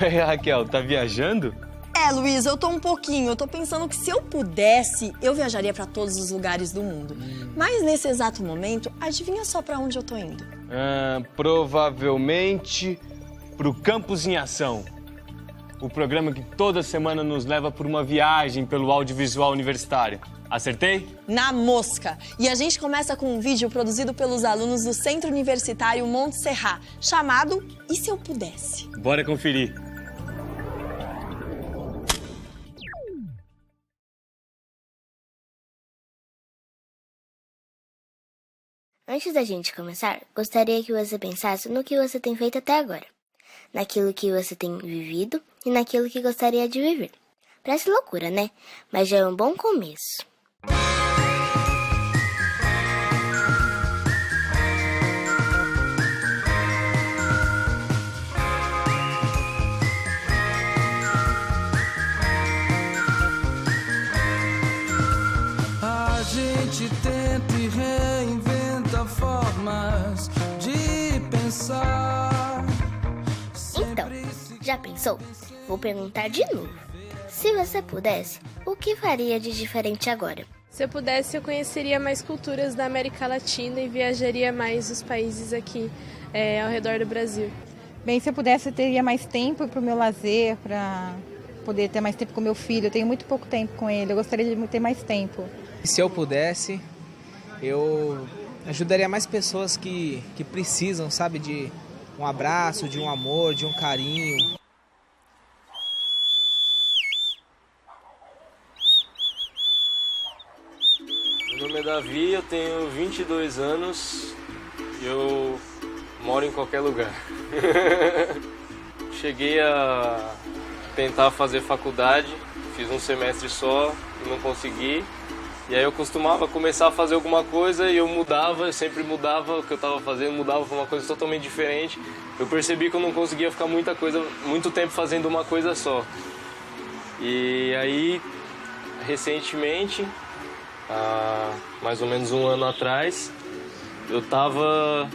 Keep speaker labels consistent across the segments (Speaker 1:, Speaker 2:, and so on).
Speaker 1: Ué, Raquel, tá viajando?
Speaker 2: Luiz, eu tô um pouquinho. Eu tô pensando que se eu pudesse, eu viajaria pra todos os lugares do mundo. Mas nesse exato momento, adivinha só pra onde eu tô indo?
Speaker 1: Provavelmente pro Campus em Ação. O programa que toda semana nos leva por uma viagem pelo audiovisual universitário. Acertei?
Speaker 2: Na mosca! E a gente começa com um vídeo produzido pelos alunos do Centro Universitário Monte Serrat, chamado E Se Eu Pudesse?
Speaker 1: Bora conferir.
Speaker 3: Antes da gente começar, gostaria que você pensasse no que você tem feito até agora, naquilo que você tem vivido e naquilo que gostaria de viver. Parece loucura, né? Mas já é um bom começo.
Speaker 4: A gente tenta e reinventa formas de pensar.
Speaker 3: Então, já pensou? Vou perguntar de novo. Se você pudesse, o que faria de diferente agora?
Speaker 5: Se eu pudesse, eu conheceria mais culturas da América Latina e viajaria mais os países aqui ao redor do Brasil.
Speaker 6: Bem, se eu pudesse, eu teria mais tempo para o meu lazer, para poder ter mais tempo com meu filho. Eu tenho muito pouco tempo com ele, eu gostaria de ter mais tempo.
Speaker 7: Se eu pudesse, eu ajudaria mais pessoas que precisam, sabe, de um abraço, de um amor, de um carinho.
Speaker 1: Meu nome é Davi, eu tenho 22 anos e eu moro em qualquer lugar. Cheguei a tentar fazer faculdade, fiz um semestre só e não consegui. E aí eu costumava começar a fazer alguma coisa e eu sempre mudava o que eu estava fazendo, mudava para uma coisa totalmente diferente. Eu percebi que eu não conseguia ficar muito tempo fazendo uma coisa só. E aí, recentemente, há mais ou menos um ano atrás, eu estava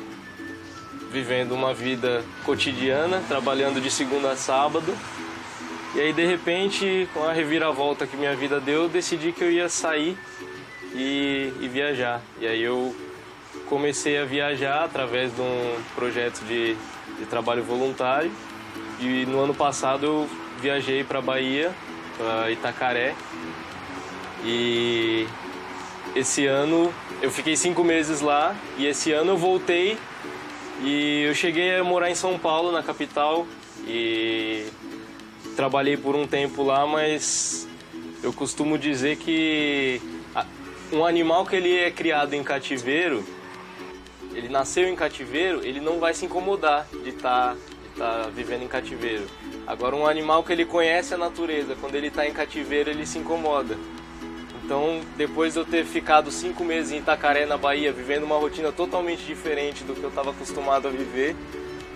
Speaker 1: vivendo uma vida cotidiana, trabalhando de segunda a sábado. E aí, de repente, com a reviravolta que minha vida deu, eu decidi que eu ia sair e viajar. E aí eu comecei a viajar através de um projeto de trabalho voluntário. E no ano passado eu viajei para Bahia, para Itacaré. E esse ano eu fiquei 5 meses lá e esse ano eu voltei e eu cheguei a morar em São Paulo, na capital, e trabalhei por um tempo lá, mas eu costumo dizer que um animal que ele é criado em cativeiro, ele nasceu em cativeiro, ele não vai se incomodar de estar vivendo em cativeiro. Agora, um animal que ele conhece a natureza, quando ele está em cativeiro, ele se incomoda. Então, depois de eu ter ficado 5 meses em Itacaré, na Bahia, vivendo uma rotina totalmente diferente do que eu estava acostumado a viver,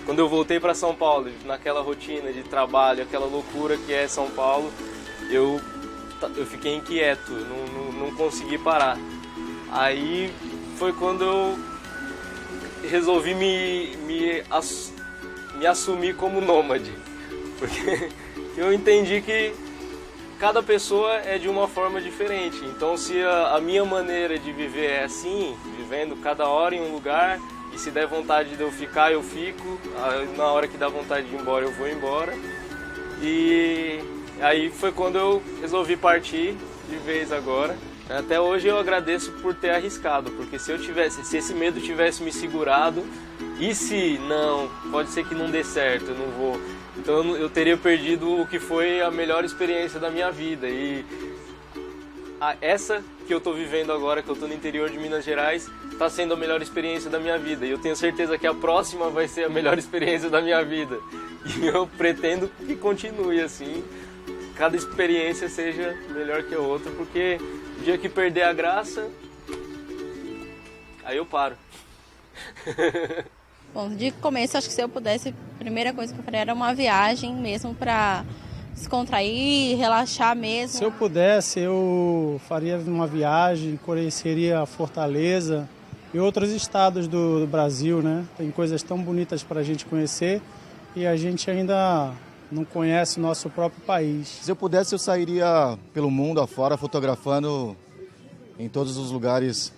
Speaker 1: quando eu voltei para São Paulo, naquela rotina de trabalho, aquela loucura que é São Paulo, eu fiquei inquieto, não consegui parar. Aí foi quando eu resolvi me assumir como nômade, porque eu entendi que cada pessoa é de uma forma diferente. Então, se a minha maneira de viver é assim, vivendo cada hora em um lugar, e se der vontade de eu ficar, eu fico, na hora que dá vontade de ir embora, eu vou embora. E aí foi quando eu resolvi partir de vez agora. Até hoje eu agradeço por ter arriscado, porque se esse medo tivesse me segurado, e se não, pode ser que não dê certo, eu não vou. Então eu teria perdido o que foi a melhor experiência da minha vida. E essa que eu estou vivendo agora, que eu estou no interior de Minas Gerais, está sendo a melhor experiência da minha vida. E eu tenho certeza que a próxima vai ser a melhor experiência da minha vida. E eu pretendo que continue assim, cada experiência seja melhor que a outra, porque o dia que perder a graça, aí eu paro.
Speaker 8: Bom, de começo, acho que se eu pudesse, a primeira coisa que eu faria era uma viagem mesmo para descontrair, relaxar mesmo.
Speaker 9: Se eu pudesse, eu faria uma viagem, conheceria Fortaleza e outros estados do Brasil, né? Tem coisas tão bonitas para a gente conhecer e a gente ainda não conhece o nosso próprio país.
Speaker 10: Se eu pudesse, eu sairia pelo mundo afora fotografando em todos os lugares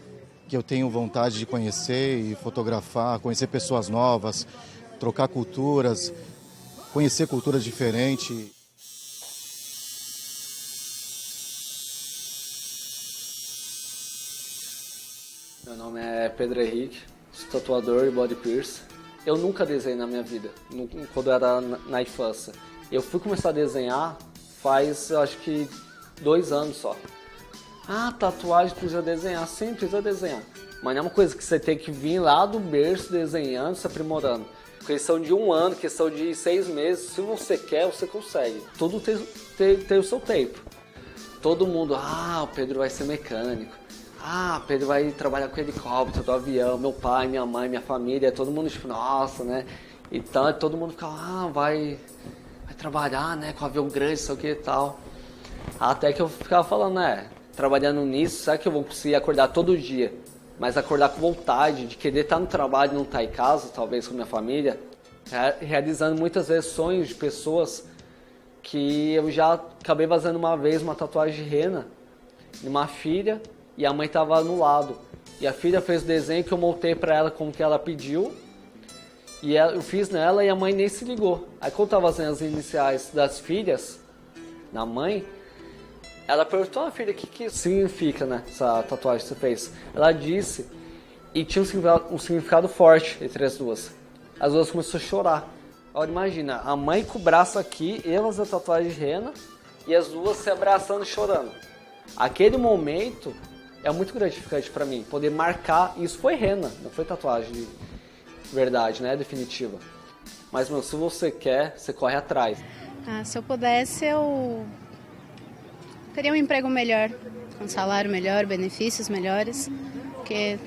Speaker 10: que eu tenho vontade de conhecer e fotografar, conhecer pessoas novas, trocar culturas, conhecer culturas diferentes.
Speaker 11: Meu nome é Pedro Henrique, sou tatuador e body piercer. Eu nunca desenhei na minha vida, quando eu era na infância. Eu fui começar a desenhar faz, acho que, 2 anos só. Ah, tatuagem precisa desenhar, sim, precisa desenhar. Mas não é uma coisa que você tem que vir lá do berço desenhando, se aprimorando. Questão de 1 ano, questão de 6 meses, se você quer, você consegue. Tudo tem o seu tempo. Todo mundo, o Pedro vai ser mecânico. Pedro vai trabalhar com helicóptero, do avião, meu pai, minha mãe, minha família, todo mundo tipo, nossa, né? Então todo mundo fica, vai trabalhar, né, com avião grande, sei o que e tal. Até que eu ficava falando, trabalhando nisso, será que eu vou conseguir acordar todo dia? Mas acordar com vontade de querer estar no trabalho e não estar em casa, talvez com minha família, realizando muitas vezes sonhos de pessoas que eu já acabei fazendo uma vez uma tatuagem de rena de uma filha e a mãe estava no lado. E a filha fez o desenho que eu montei para ela como que ela pediu e eu fiz nela e a mãe nem se ligou. Aí quando eu estava fazendo as iniciais das filhas, da mãe, ela perguntou à filha o que significa, né, essa tatuagem que você fez. Ela disse, e tinha um significado forte entre as duas. As duas começaram a chorar. Olha, imagina, a mãe com o braço aqui, elas a tatuagem de rena, e as duas se abraçando e chorando. Aquele momento é muito gratificante para mim, poder marcar, isso foi rena, não foi tatuagem de verdade, né, definitiva. Mas, meu, se você quer, você corre atrás.
Speaker 5: Se eu pudesse, eu teria um emprego melhor, com salário melhor, benefícios melhores, porque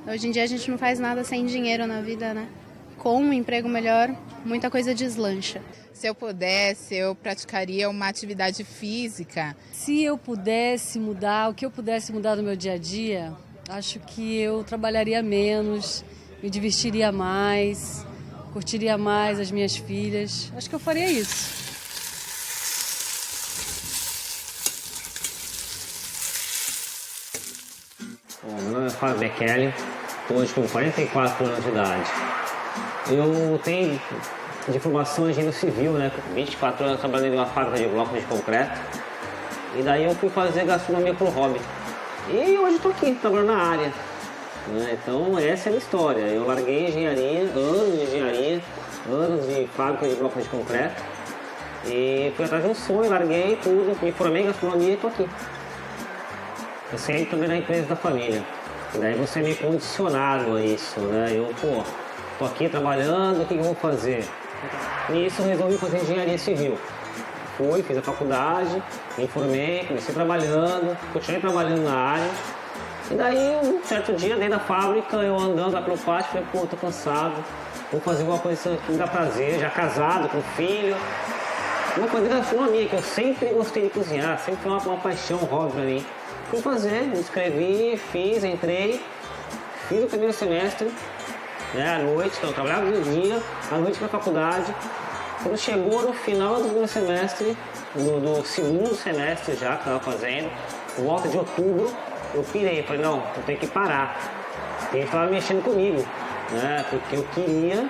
Speaker 5: hoje em dia a gente não faz nada sem dinheiro na vida, né? Com um emprego melhor, muita coisa deslancha.
Speaker 12: Se eu pudesse, eu praticaria uma atividade física.
Speaker 13: Se eu pudesse mudar, o que eu pudesse mudar no meu dia a dia, acho que eu trabalharia menos, me divertiria mais, curtiria mais as minhas filhas. Acho que eu faria isso.
Speaker 14: Meu nome é Fábio Bekele, estou hoje com 44 anos de idade. Eu tenho de formação em engenheiro civil, né? 24 anos trabalhando em uma fábrica de blocos de concreto. E daí eu fui fazer gastronomia por hobby. E hoje estou aqui, trabalhando na área. Né? Então essa é a minha história. Eu larguei engenharia, anos de fábrica de blocos de concreto. E fui atrás de um sonho, larguei tudo, me formei em gastronomia e estou aqui. Eu sempre também na empresa da família. E daí você é meio condicionado a isso, né? Eu, tô aqui trabalhando, o que eu vou fazer? E isso eu resolvi fazer engenharia civil. Fiz a faculdade, me formei, comecei trabalhando, continuei trabalhando na área. E daí, um certo dia, dentro da fábrica, eu andando lá pelo pátio, falei, tô cansado, vou fazer alguma coisa que me dá prazer, já casado, com filho. Vou fazer gastronomia, que eu sempre gostei de cozinhar, sempre foi uma paixão, um hobby pra mim. Fui fazer, me inscrevi, entrei, fiz o primeiro semestre, né, à noite, então eu trabalhava no dia, à noite na faculdade. Quando chegou no final do primeiro semestre, do segundo semestre já que eu estava fazendo, por volta de outubro, eu pirei, falei, não, eu tenho que parar. Ele estava mexendo comigo, né, porque eu queria,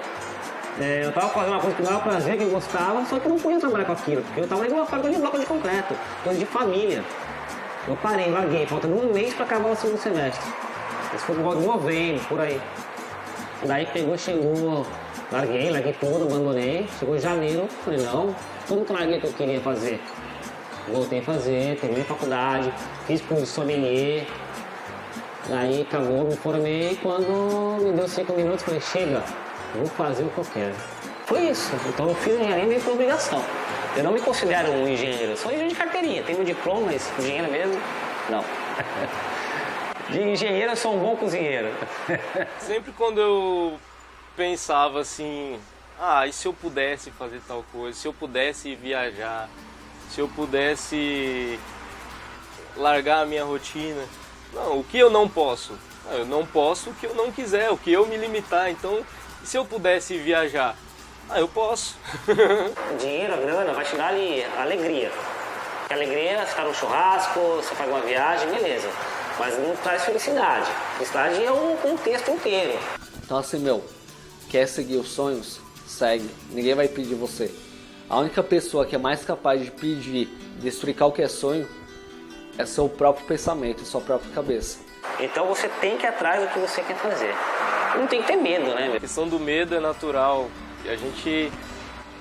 Speaker 14: eu estava fazendo uma coisa que dava prazer, que eu gostava, só que eu não podia trabalhar com aquilo, porque eu estava em uma fábrica de bloco de concreto, coisa de família. Eu parei, larguei, faltando um mês para acabar o segundo semestre. Esse foi por novembro, por aí. Daí chegou, larguei tudo, abandonei. Chegou em janeiro, falei, não, tudo que eu larguei que eu queria fazer. Voltei a fazer, terminei a faculdade, fiz curso de sommelier. Daí acabou, me formei, quando me deu 5 minutos, falei, chega, vou fazer o que eu quero. Foi isso, então eu fiz engenharia meio por obrigação. Eu não me considero um engenheiro, sou engenheiro de carteirinha, tenho um diploma, mas engenheiro mesmo, não. De engenheiro eu sou um bom cozinheiro.
Speaker 1: Sempre quando eu pensava assim, e se eu pudesse fazer tal coisa, se eu pudesse viajar, se eu pudesse largar a minha rotina. Não, o que eu não posso? Eu não posso o que eu não quiser, o que eu me limitar. Então, se eu pudesse viajar, Ah, eu posso.
Speaker 14: O dinheiro, a grana, vai te dar ali alegria. Porque alegria, você tá no churrasco, você paga uma viagem, beleza. Mas não traz felicidade. Felicidade é um contexto inteiro.
Speaker 11: Então assim, quer seguir os sonhos? Segue. Ninguém vai pedir você. A única pessoa que é mais capaz de pedir, destruir qualquer sonho, é seu próprio pensamento, sua própria cabeça.
Speaker 14: Então você tem que ir atrás do que você quer fazer. Não tem que ter medo, né?
Speaker 1: A questão do medo é natural. A gente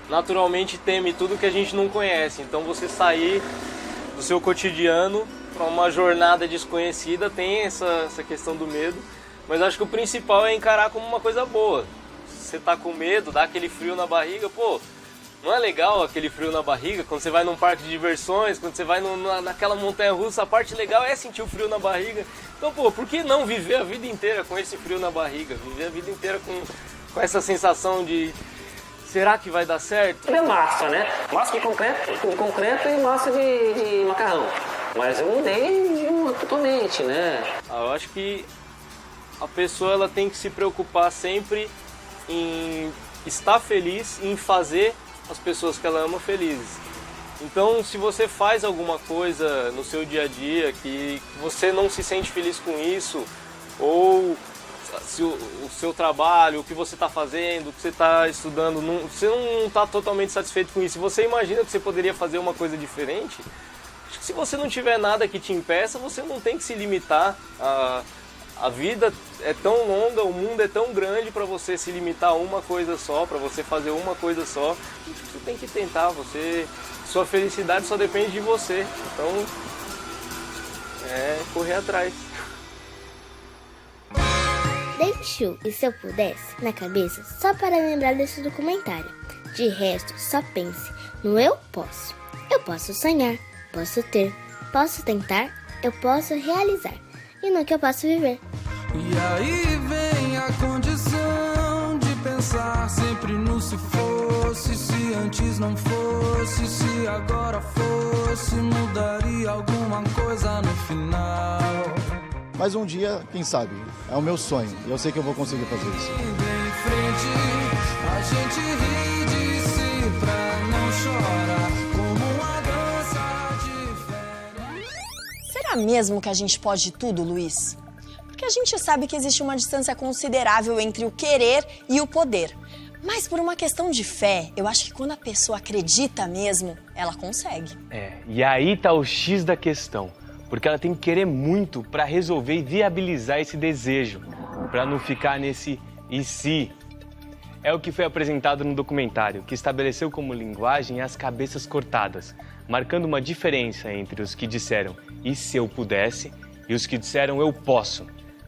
Speaker 1: naturalmente teme tudo que a gente não conhece. Então você sair do seu cotidiano para uma jornada desconhecida tem essa questão do medo. Mas acho que o principal é encarar como uma coisa boa. Se você tá com medo, dá aquele frio na barriga, pô, não é legal aquele frio na barriga? Quando você vai num parque de diversões, quando você vai naquela montanha-russa, a parte legal é sentir o frio na barriga. Então, pô, por que não viver a vida inteira com esse frio na barriga? Viver a vida inteira com essa sensação de... Será que vai dar certo?
Speaker 14: É massa, né? Massa de concreto e massa de macarrão. Mas eu mudei totalmente, né?
Speaker 1: Eu acho que a pessoa ela tem que se preocupar sempre em estar feliz e em fazer as pessoas que ela ama felizes. Então, se você faz alguma coisa no seu dia a dia que você não se sente feliz com isso, ou se o seu trabalho, o que você está fazendo, o que você está estudando, você não está totalmente satisfeito com isso, você imagina que você poderia fazer uma coisa diferente, acho que se você não tiver nada que te impeça, você não tem que se limitar. A vida é tão longa, o mundo é tão grande para você se limitar a uma coisa só, para você fazer uma coisa só. Você tem que tentar, sua felicidade só depende de você. Então, correr atrás.
Speaker 3: Deixo, e se eu pudesse, na cabeça, só para lembrar desse documentário. De resto, só pense no eu posso. Eu posso sonhar, posso ter, posso tentar, eu posso realizar. E no que eu posso viver.
Speaker 4: E aí vem a condição de pensar sempre no se fosse, se antes não fosse, se agora fosse, mudaria alguma coisa no final.
Speaker 10: Mas um dia, quem sabe, é o meu sonho. E eu sei que eu vou conseguir fazer isso.
Speaker 4: Em frente, a gente ri de si pra não chorar, como uma dança diferente.
Speaker 2: Será mesmo que a gente pode tudo, Luiz? Porque a gente sabe que existe uma distância considerável entre o querer e o poder. Mas por uma questão de fé, eu acho que quando a pessoa acredita mesmo, ela consegue.
Speaker 15: E aí tá o X da questão. Porque ela tem que querer muito para resolver e viabilizar esse desejo, para não ficar nesse e se. É o que foi apresentado no documentário, que estabeleceu como linguagem as cabeças cortadas, marcando uma diferença entre os que disseram e se eu pudesse e os que disseram eu posso.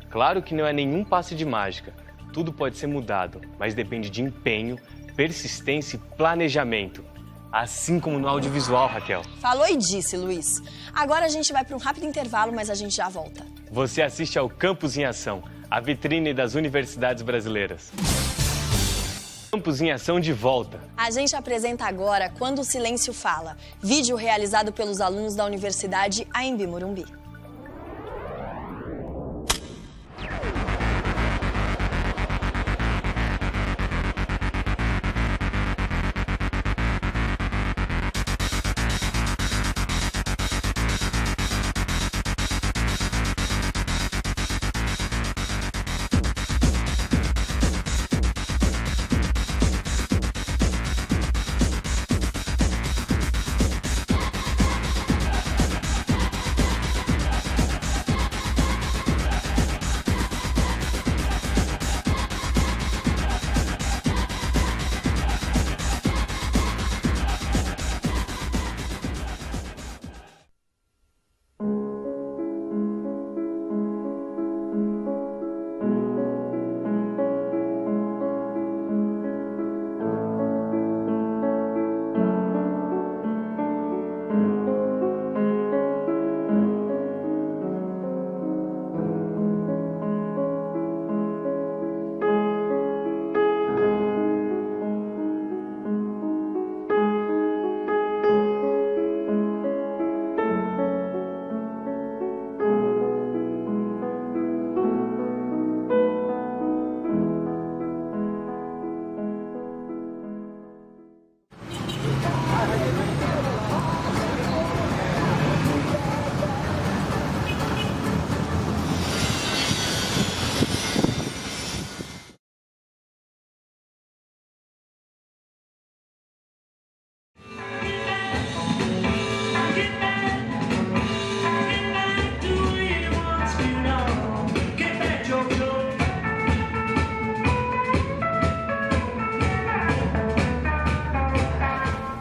Speaker 15: Claro que não é nenhum passe de mágica, tudo pode ser mudado, mas depende de empenho, persistência e planejamento. Assim como no audiovisual, Raquel.
Speaker 2: Falou e disse, Luiz. Agora a gente vai para um rápido intervalo, mas a gente já volta.
Speaker 15: Você assiste ao Campus em Ação, a vitrine das universidades brasileiras. Campus em Ação de volta.
Speaker 2: A gente apresenta agora Quando o Silêncio Fala, vídeo realizado pelos alunos da Universidade AMB Morumbi.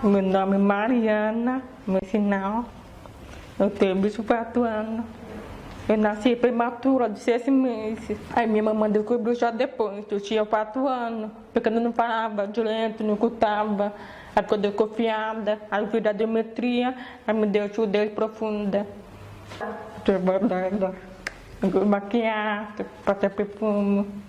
Speaker 16: Meu nome é Mariana Messinal. Eu tenho 24 anos. Eu nasci prematura de 6 meses. Aí minha mamãe descobriu já depois. Eu tinha 4 anos. Porque eu não parava direito, não escutava. Aí quando eu confiada, aí eu fiz a diometria, aí me deu surdez profunda. Trabalhada, maquiagem, passar perfume.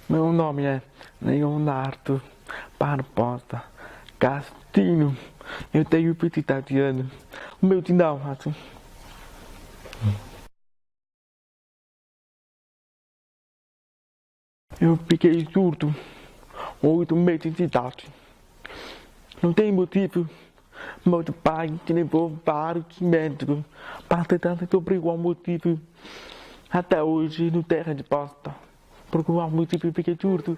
Speaker 17: Meu nome é Leonardo Barbosa Castilho. Eu tenho 27 anos. O meu tindauro. Eu fiquei surdo 8 meses de idade. Não tem motivo. Meu pai me levou vários médicos para tentar descobrir qual motivo. Até hoje não tem resposta. Por qual motivo eu fiquei surdo.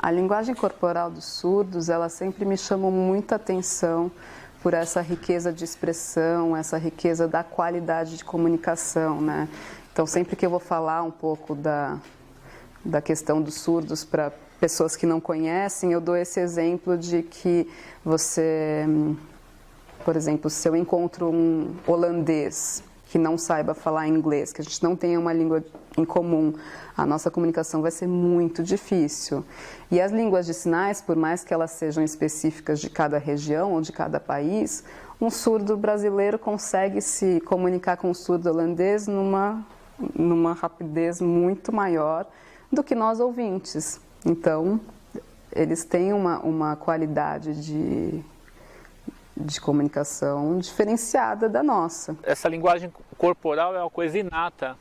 Speaker 18: A linguagem corporal dos surdos, ela sempre me chamou muita atenção por essa riqueza de expressão, essa riqueza da qualidade de comunicação, né? Então, sempre que eu vou falar um pouco da questão dos surdos para pessoas que não conhecem, eu dou esse exemplo de que você, por exemplo, se eu encontro um holandês que não saiba falar inglês, que a gente não tenha uma língua em comum, a nossa comunicação vai ser muito difícil. E as línguas de sinais, por mais que elas sejam específicas de cada região ou de cada país, um surdo brasileiro consegue se comunicar com um surdo holandês numa rapidez muito maior do que nós ouvintes. Então, eles têm uma qualidade de comunicação diferenciada da nossa.
Speaker 19: Essa linguagem corporal é uma coisa inata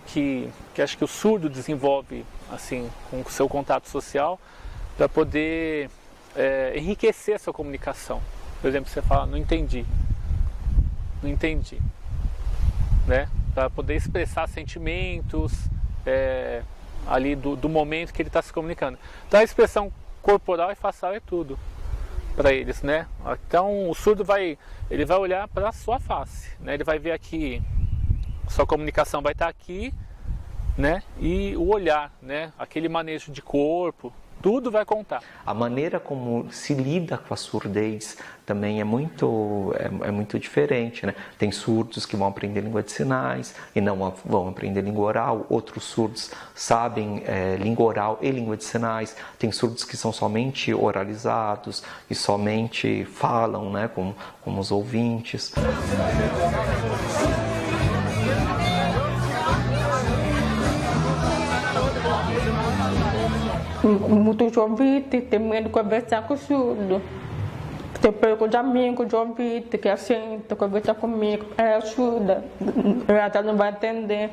Speaker 19: que acho que o surdo desenvolve assim com o seu contato social para poder enriquecer a sua comunicação. Por exemplo, você fala, não entendi, né? Para poder expressar sentimentos ali do momento que ele está se comunicando. Então a expressão corporal e facial é tudo para eles, né? Então o surdo vai olhar para a sua face, né? Ele vai ver aqui, sua comunicação vai estar aqui, né? E o olhar, né? Aquele manejo de corpo, tudo vai contar.
Speaker 20: A maneira como se lida com a surdez também é muito diferente, né? Tem surdos que vão aprender língua de sinais e não vão aprender língua oral. Outros surdos sabem língua oral e língua de sinais. Tem surdos que são somente oralizados e somente falam, né? Como os ouvintes.
Speaker 16: Muitos ouvintes têm medo de conversar com o surdo. Tem poucos de amigos de ouvinte que aceitam conversar comigo. Ela é surda, ela não vai entender.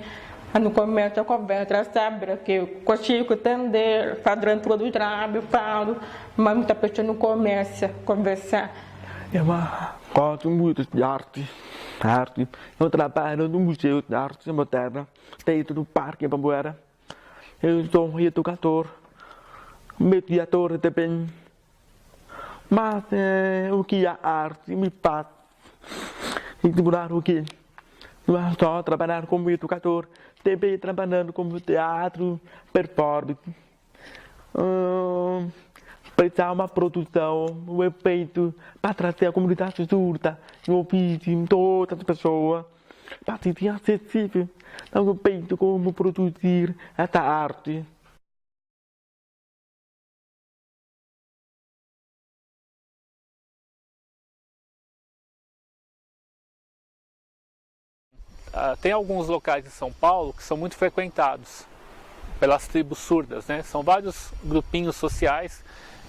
Speaker 16: Aí no começo a conversa, ela sabe que eu consigo entender, padrão todo o trabalho, falo, mas muita pessoa não começa a conversar.
Speaker 17: Eu gosto muito de arte. Eu trabalho no Museu de Arte Moderna, dentro do Parque Ibirapuera. Eu sou um educador. Mediador também, mas o que a arte me faz estimular o quê? Não é só trabalhar como educador, também trabalhando como teatro, performance. Precisar uma produção, um efeito para trazer a comunidade surda, ouvir todas as pessoas, para sentir acessível, dar um efeito como produzir essa arte.
Speaker 19: Tem alguns locais em São Paulo que são muito frequentados pelas tribos surdas, né? São vários grupinhos sociais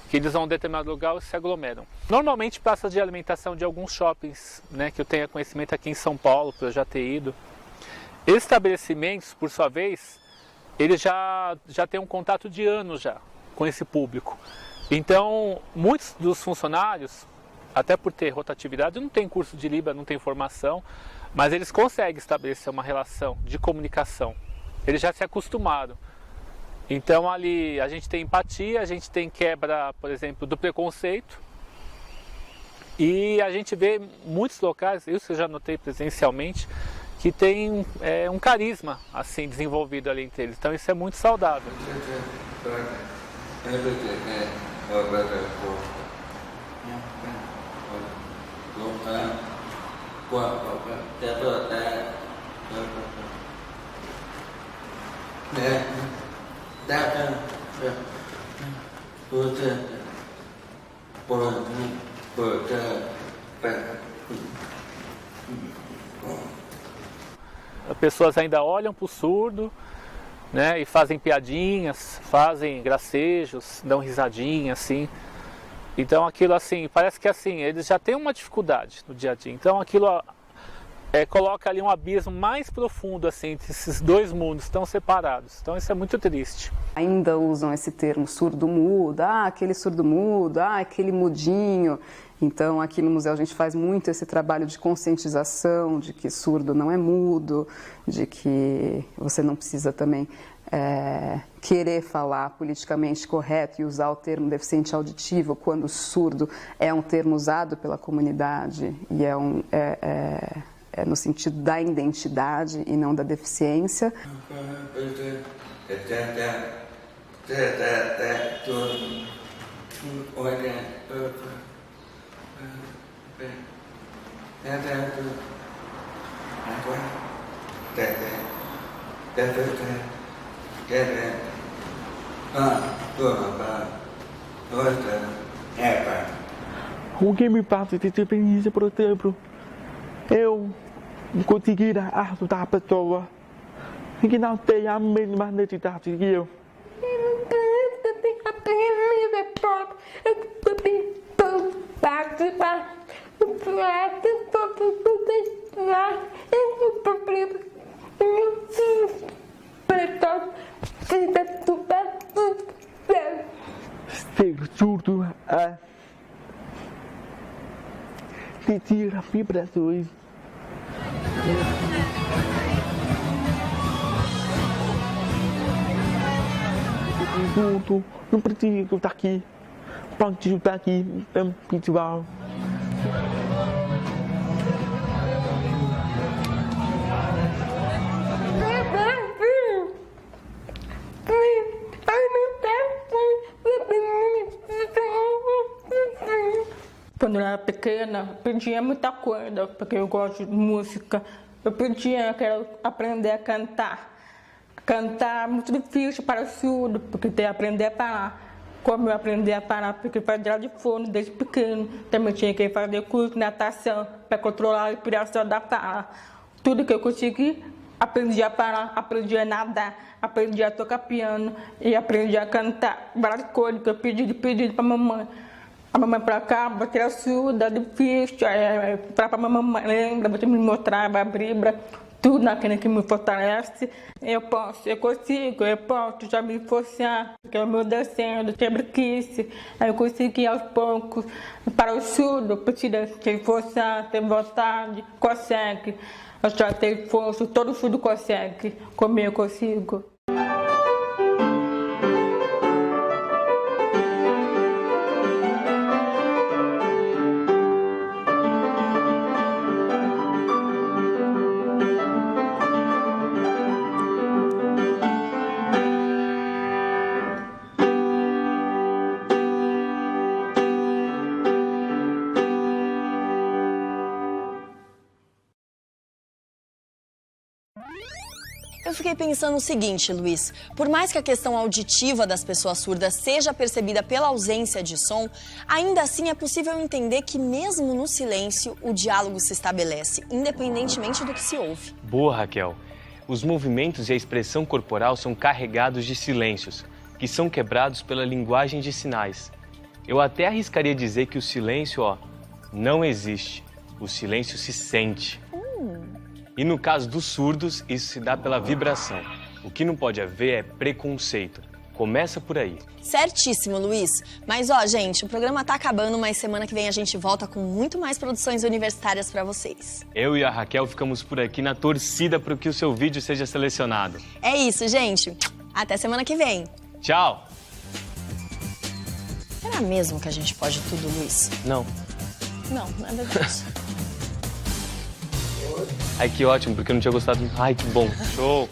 Speaker 19: que eles vão a um determinado lugar e se aglomeram. Normalmente praças de alimentação de alguns shoppings, né, que eu tenha conhecimento aqui em São Paulo, por eu já ter ido. Estabelecimentos, por sua vez, eles já têm um contato de anos já com esse público. Então, muitos dos funcionários, até por ter rotatividade, não tem curso de Libra, não tem formação, mas eles conseguem estabelecer uma relação de comunicação. Eles já se acostumaram. Então ali a gente tem empatia, a gente tem quebra, por exemplo, do preconceito. E a gente vê muitos locais, isso eu já notei presencialmente, que tem um carisma assim desenvolvido ali entre eles. Então isso é muito saudável. As pessoas ainda olham para o surdo, né, e fazem piadinhas, fazem gracejos, dão risadinha assim. Então aquilo assim, parece que assim, eles já têm uma dificuldade no dia a dia. Então aquilo coloca ali um abismo mais profundo assim, entre esses dois mundos tão separados. Então isso é muito triste.
Speaker 18: Ainda usam esse termo surdo-mudo, aquele surdo-mudo, aquele mudinho. Então aqui no museu a gente faz muito esse trabalho de conscientização, de que surdo não é mudo, de que você não precisa também querer falar politicamente correto e usar o termo deficiente auditivo quando surdo é um termo usado pela comunidade e é no sentido da identidade e não da deficiência.
Speaker 17: O que me faz ter experiência, por exemplo, eu conseguir ajudar a pessoa que não tem a mesma necessidade que eu. Ser surdo é sentir as vibrações. Surdo, não preciso estar aqui, pode estar aqui no festival.
Speaker 16: Quando eu era pequena, eu aprendia muita coisa, porque eu gosto de música. Eu quero aprender a cantar. Cantar é muito difícil para o surdo, porque tem que aprender a parar. Como eu aprendi a parar, porque eu fazia de fone desde pequeno. Também tinha que fazer curso de natação para controlar a respiração da fala. Tudo que eu consegui, aprendi a parar, aprendi a nadar, aprendi a tocar piano e aprendi a cantar. Várias coisas que eu pedi para a mamãe. A mamãe para cá, você é surda, difícil, para a mamãe, lembra, você me mostrava a Bíblia, tudo naquilo que me fortalece. Eu consigo, já me esforçar, porque o meu descendo, tem briquice, aí eu consegui aos poucos. Para o surdo, precisa se esforçar, ter vontade, consegue. Eu já tenho força, todo surdo consegue, como eu consigo.
Speaker 2: Eu fiquei pensando o seguinte, Luiz, por mais que a questão auditiva das pessoas surdas seja percebida pela ausência de som, ainda assim é possível entender que mesmo no silêncio o diálogo se estabelece, independentemente do que se ouve.
Speaker 15: Boa, Raquel. Os movimentos e a expressão corporal são carregados de silêncios, que são quebrados pela linguagem de sinais. Eu até arriscaria dizer que o silêncio, não existe. O silêncio se sente. E no caso dos surdos, isso se dá pela vibração. O que não pode haver é preconceito. Começa por aí.
Speaker 2: Certíssimo, Luiz. Mas, gente, o programa tá acabando, mas semana que vem a gente volta com muito mais produções universitárias pra vocês.
Speaker 15: Eu e a Raquel ficamos por aqui na torcida para que o seu vídeo seja selecionado.
Speaker 2: É isso, gente. Até semana que vem.
Speaker 15: Tchau!
Speaker 2: Será mesmo que a gente pode tudo, Luiz?
Speaker 15: Não.
Speaker 2: Não, nada disso.
Speaker 15: Ai, que ótimo, porque eu não tinha gostado. Ai, que bom. Show!